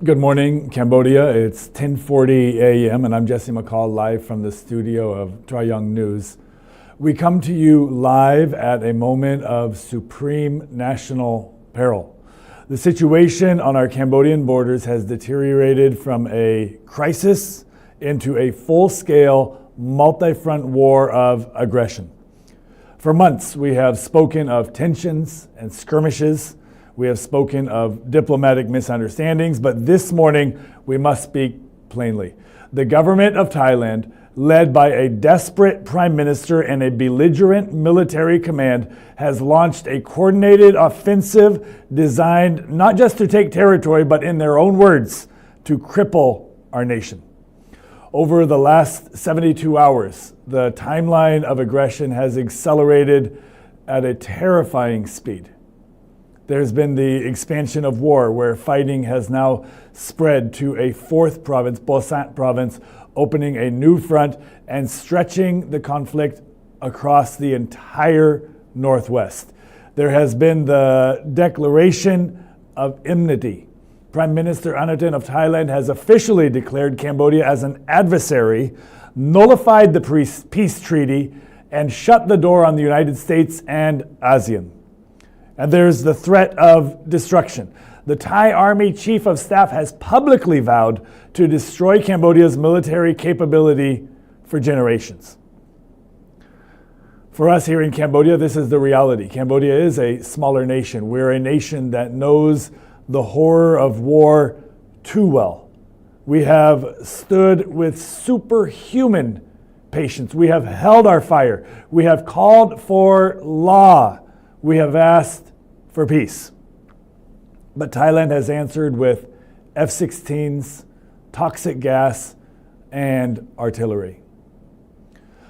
Good morning, Cambodia. It's 10:40 a.m. and I'm Jesse McCall, live from the studio of Tra Young News. We come to you live at a moment of supreme national peril. The situation on our Cambodian borders has deteriorated from a crisis into a full-scale, multi-front war of aggression. For months, we have spoken of tensions and skirmishes. We have spoken of diplomatic misunderstandings, but this morning we must speak plainly. The government of Thailand, led by a desperate prime minister and a belligerent military command, has launched a coordinated offensive designed not just to take territory, but in their own words, to cripple our nation. Over the last 72 hours, the timeline of aggression has accelerated at a terrifying speed. There's been the expansion of war, where fighting has now spread to a fourth province, Bosat province, opening a new front and stretching the conflict across the entire Northwest. There has been the declaration of enmity. Prime Minister Anutin of Thailand has officially declared Cambodia as an adversary, nullified the peace treaty, and shut the door on the United States and ASEAN. And there's the threat of destruction. The Thai Army Chief of Staff has publicly vowed to destroy Cambodia's military capability for generations. For us here in Cambodia, this is the reality. Cambodia is a smaller nation. We're a nation that knows the horror of war too well. We have stood with superhuman patience. We have held our fire. We have called for law. We have asked for peace. But Thailand has answered with F-16s, toxic gas, and artillery.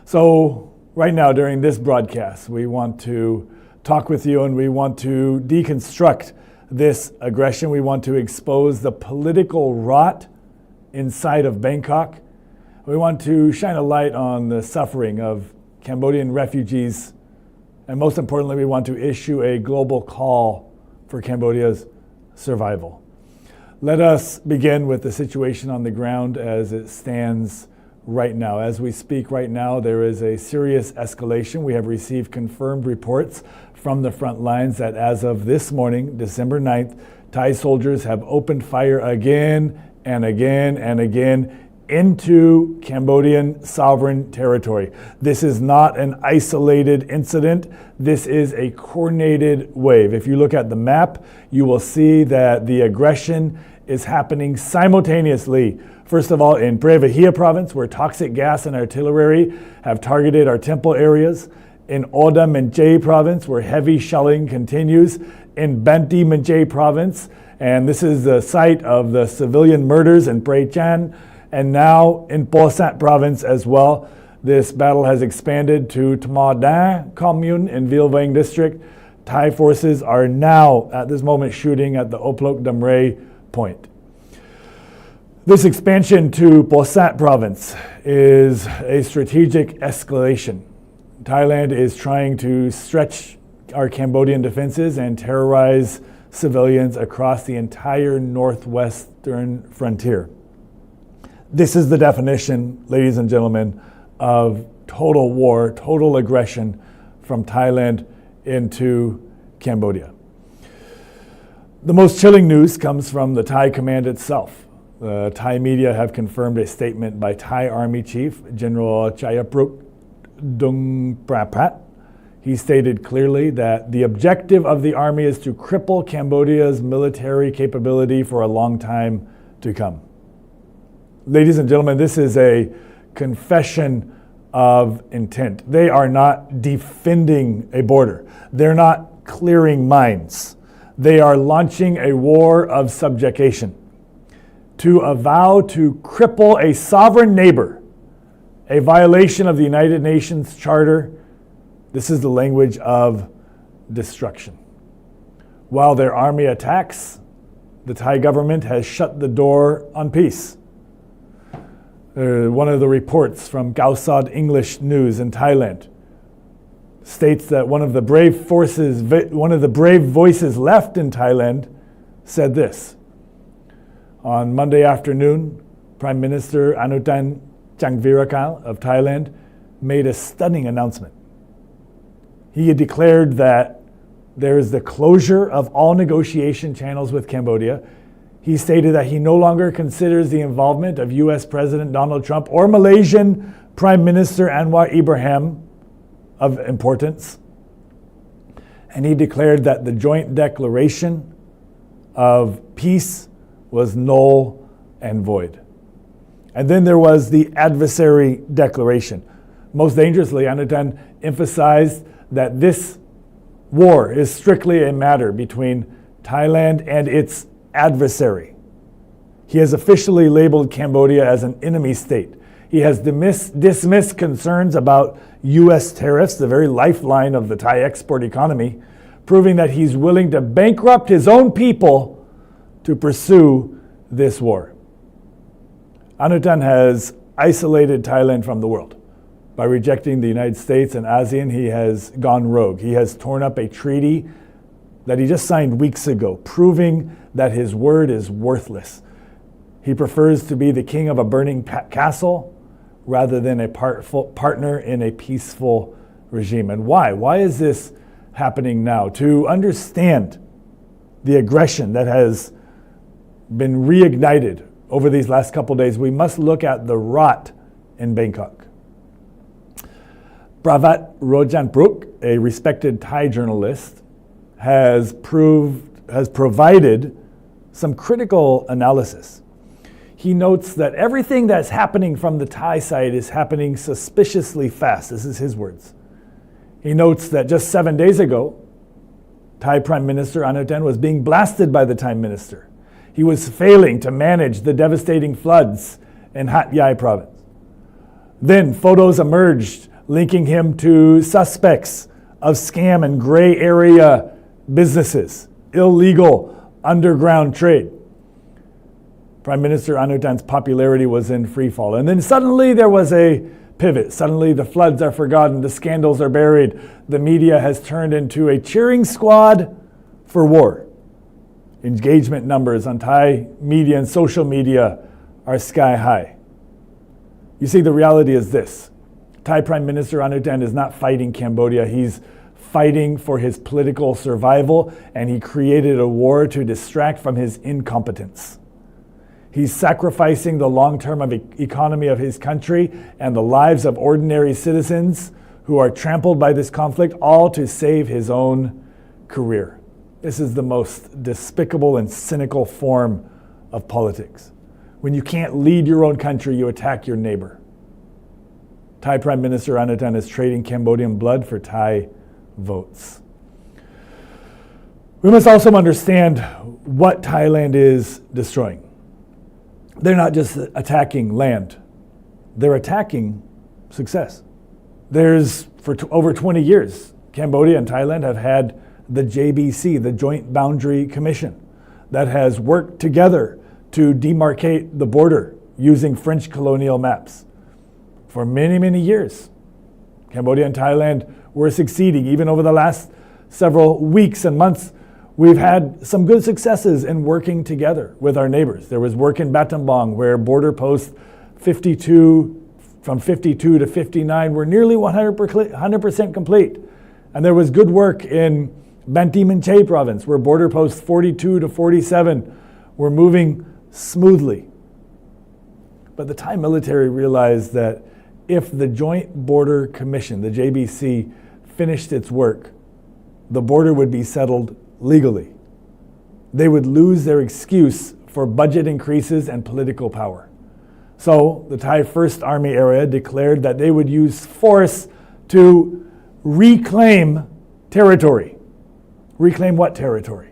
So right now during this broadcast, we want to talk with you and we want to deconstruct this aggression. We want to expose the political rot inside of Bangkok. We want to shine a light on the suffering of Cambodian refugees. And most importantly, we want to issue a global call for Cambodia's survival. Let us begin with the situation on the ground as it stands right now. As we speak right now, there is a serious escalation. We have received confirmed reports from the front lines that as of this morning, December 9th, Thai soldiers have opened fire again and again and again into Cambodian sovereign territory. This is not an isolated incident. This is a coordinated wave. If you look at the map, you will see that the aggression is happening simultaneously. First of all, in Prevahia province, where toxic gas and artillery have targeted our temple areas. In Oda Menchay province, where heavy shelling continues. In Banti Menchay province, and this is the site of the civilian murders in Prey Chan. And now in Bosat province as well. This battle has expanded to Tamadan commune in Vil Vang district. Thai forces are now at this moment shooting at the Oplok Damre point. This expansion to Bosat province is a strategic escalation. Thailand is trying to stretch our Cambodian defenses and terrorize civilians across the entire northwestern frontier. This is the definition, ladies and gentlemen, of total war, total aggression from Thailand into Cambodia. The most chilling news comes from the Thai command itself. The Thai media have confirmed a statement by Thai Army Chief General Chayapruk Dungprapat. He stated clearly that the objective of the army is to cripple Cambodia's military capability for a long time to come. Ladies and gentlemen, this is a confession of intent. They are not defending a border. They're not clearing mines. They are launching a war of subjugation to avow to cripple a sovereign neighbor, a violation of the United Nations Charter. This is the language of destruction. While their army attacks, the Thai government has shut the door on peace. One of the reports from Gausad English News in Thailand states that one of the brave voices left in Thailand said this: On Monday afternoon, Prime Minister Anutin Charnvirakul of Thailand made a stunning announcement. He had declared that there is the closure of all negotiation channels with Cambodia. He stated that he no longer considers the involvement of U.S. President Donald Trump or Malaysian Prime Minister Anwar Ibrahim of importance. And he declared that the joint declaration of peace was null and void. And then there was the adversary declaration. Most dangerously, Anutin emphasized that this war is strictly a matter between Thailand and its adversary. He has officially labeled Cambodia as an enemy state. He has dismissed concerns about U.S. tariffs, the very lifeline of the Thai export economy, proving that he's willing to bankrupt his own people to pursue this war. Anutin has isolated Thailand from the world. By rejecting the United States and ASEAN, he has gone rogue. He has torn up a treaty that he just signed weeks ago, proving that his word is worthless. He prefers to be the king of a burning castle rather than a partner in a peaceful regime. And why? Why is this happening now? To understand the aggression that has been reignited over these last couple of days, we must look at the rot in Bangkok. Pravat Rojanpruk, a respected Thai journalist, has provided some critical analysis. He notes that everything that's happening from the Thai side is happening suspiciously fast. This is his words. He notes that just 7 days ago, Thai Prime Minister Anutin was being blasted by the Thai minister. He was failing to manage the devastating floods in Hat Yai province. Then photos emerged linking him to suspects of scam and gray area businesses, illegal underground trade. Prime Minister Anutin's popularity was in free fall. And then suddenly there was a pivot. Suddenly the floods are forgotten, the scandals are buried. The media has turned into a cheering squad for war. Engagement numbers on Thai media and social media are sky high. You see, the reality is this. Thai Prime Minister Anutin is not fighting Cambodia. He's fighting for his political survival, and he created a war to distract from his incompetence. He's sacrificing the long-term economy of his country and the lives of ordinary citizens who are trampled by this conflict, all to save his own career. This is the most despicable and cynical form of politics. When you can't lead your own country, you attack your neighbor. Thai Prime Minister Anutin is trading Cambodian blood for Thai votes. We must also understand what Thailand is destroying. They're not just attacking land. They're attacking success. For over 20 years, Cambodia and Thailand have had the JBC, the Joint Boundary Commission, that has worked together to demarcate the border using French colonial maps. For many, many years, Cambodia and Thailand were succeeding. Even over the last several weeks and months, we've had some good successes in working together with our neighbors. There was work in Battambang where border posts from 52 to 59 were nearly 100% complete. And there was good work in Banteay Meanchey province where border posts 42 to 47 were moving smoothly. But the Thai military realized that if the Joint Border Commission, the JBC, finished its work, the border would be settled legally. They would lose their excuse for budget increases and political power. So the Thai First Army area declared that they would use force to reclaim territory. Reclaim what territory?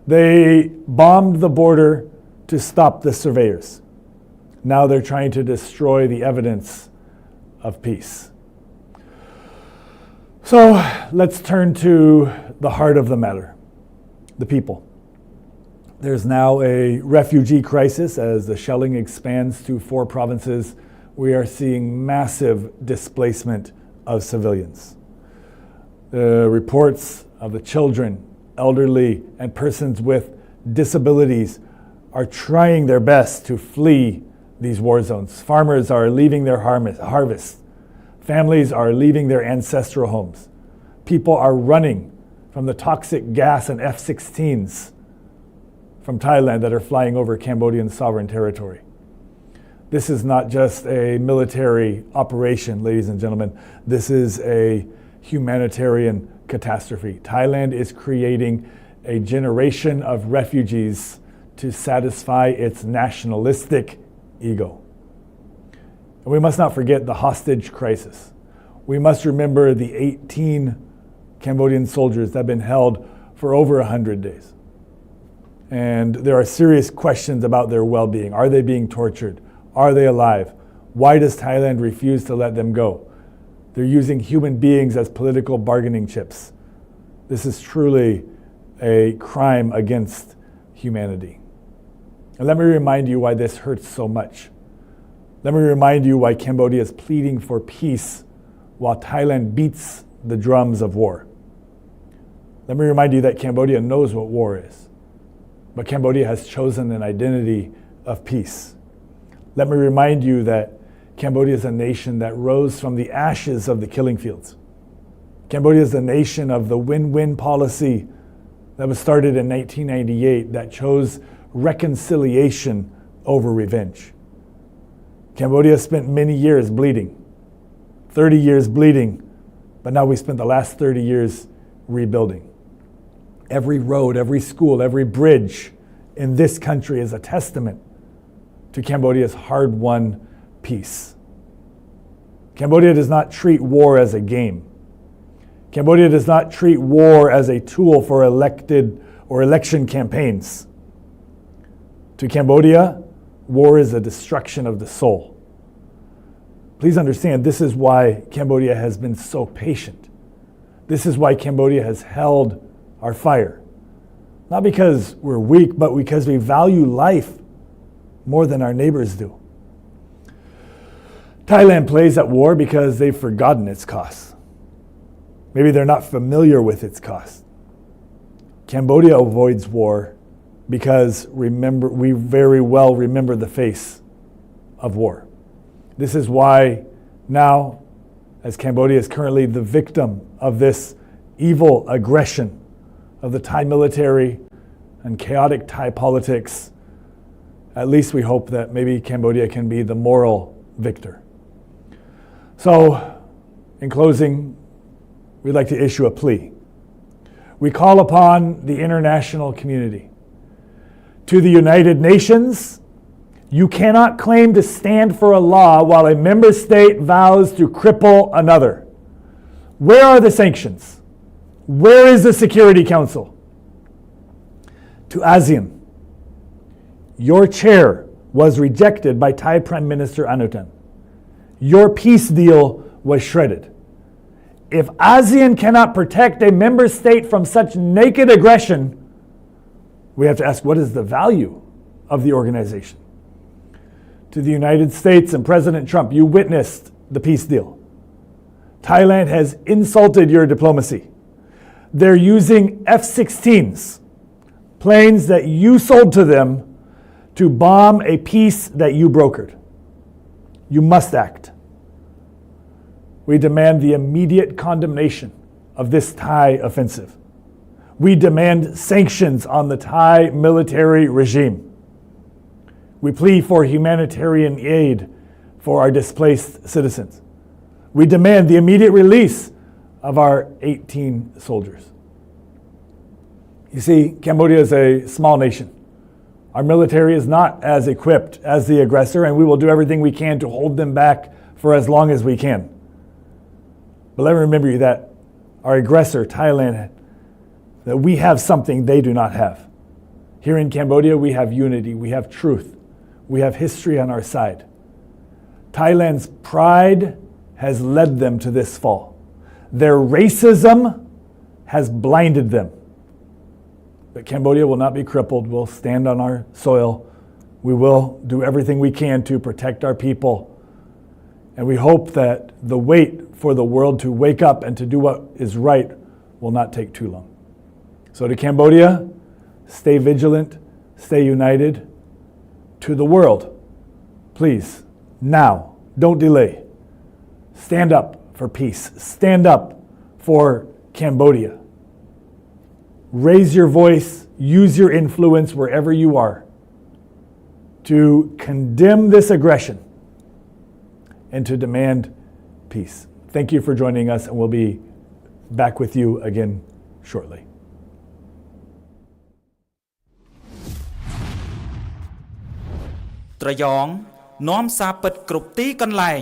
They bombed the border to stop the surveyors. Now they're trying to destroy the evidence of peace. So let's turn to the heart of the matter, the people. There's now a refugee crisis as the shelling expands to 4 provinces. We are seeing massive displacement of civilians. The reports of the children, elderly, and persons with disabilities are trying their best to flee these war zones. Farmers are leaving their harvest. Families are leaving their ancestral homes. People are running from the toxic gas and F-16s from Thailand that are flying over Cambodian sovereign territory. This is not just a military operation, ladies and gentlemen. This is a humanitarian catastrophe. Thailand is creating a generation of refugees to satisfy its nationalistic ego. And we must not forget the hostage crisis. We must remember the 18 Cambodian soldiers that have been held for over 100 days. And there are serious questions about their well-being. Are they being tortured? Are they alive? Why does Thailand refuse to let them go? They're using human beings as political bargaining chips. This is truly a crime against humanity. And let me remind you why this hurts so much. Let me remind you why Cambodia is pleading for peace while Thailand beats the drums of war. Let me remind you that Cambodia knows what war is, but Cambodia has chosen an identity of peace. Let me remind you that Cambodia is a nation that rose from the ashes of the killing fields. Cambodia is a nation of the win-win policy that was started in 1998 that chose reconciliation over revenge. Cambodia spent many years bleeding, 30 years bleeding, but now we spent the last 30 years rebuilding. Every road, every school, every bridge in this country is a testament to Cambodia's hard-won peace. Cambodia does not treat war as a game. Cambodia does not treat war as a tool for elected or election campaigns. To Cambodia, war is a destruction of the soul. Please understand, this is why Cambodia has been so patient. This is why Cambodia has held our fire. Not because we're weak, but because we value life more than our neighbors do. Thailand plays at war because they've forgotten its costs. Maybe they're not familiar with its costs. Cambodia avoids war because we very well remember the face of war. This is why now, as Cambodia is currently the victim of this evil aggression of the Thai military and chaotic Thai politics, at least we hope that maybe Cambodia can be the moral victor. So, in closing, we'd like to issue a plea. We call upon the international community. To the United Nations, you cannot claim to stand for a law while a member state vows to cripple another. Where are the sanctions? Where is the Security Council? To ASEAN, your chair was rejected by Thai Prime Minister Anutin. Your peace deal was shredded. If ASEAN cannot protect a member state from such naked aggression, we have to ask, what is the value of the organization? To the United States and President Trump, you witnessed the peace deal. Thailand has insulted your diplomacy. They're using F-16s, planes that you sold to them, to bomb a peace that you brokered. You must act. We demand the immediate condemnation of this Thai offensive. We demand sanctions on the Thai military regime. We plead for humanitarian aid for our displaced citizens. We demand the immediate release of our 18 soldiers. You see, Cambodia is a small nation. Our military is not as equipped as the aggressor, and we will do everything we can to hold them back for as long as we can. But let me remember you that our aggressor, Thailand, that we have something they do not have. Here in Cambodia, we have unity, we have truth, we have history on our side. Thailand's pride has led them to this fall. Their racism has blinded them. But Cambodia will not be crippled. We'll stand on our soil. We will do everything we can to protect our people. And we hope that the wait for the world to wake up and to do what is right will not take too long. So to Cambodia, stay vigilant, stay united. to the world, please, now, don't delay. Stand up for peace. Stand up for Cambodia. Raise your voice, use your influence wherever you are to condemn this aggression and to demand peace. Thank you for joining us, and we'll be back with you again shortly. ត្រយ៉ងនាំសារពិតគ្រប់ទីកន្លែង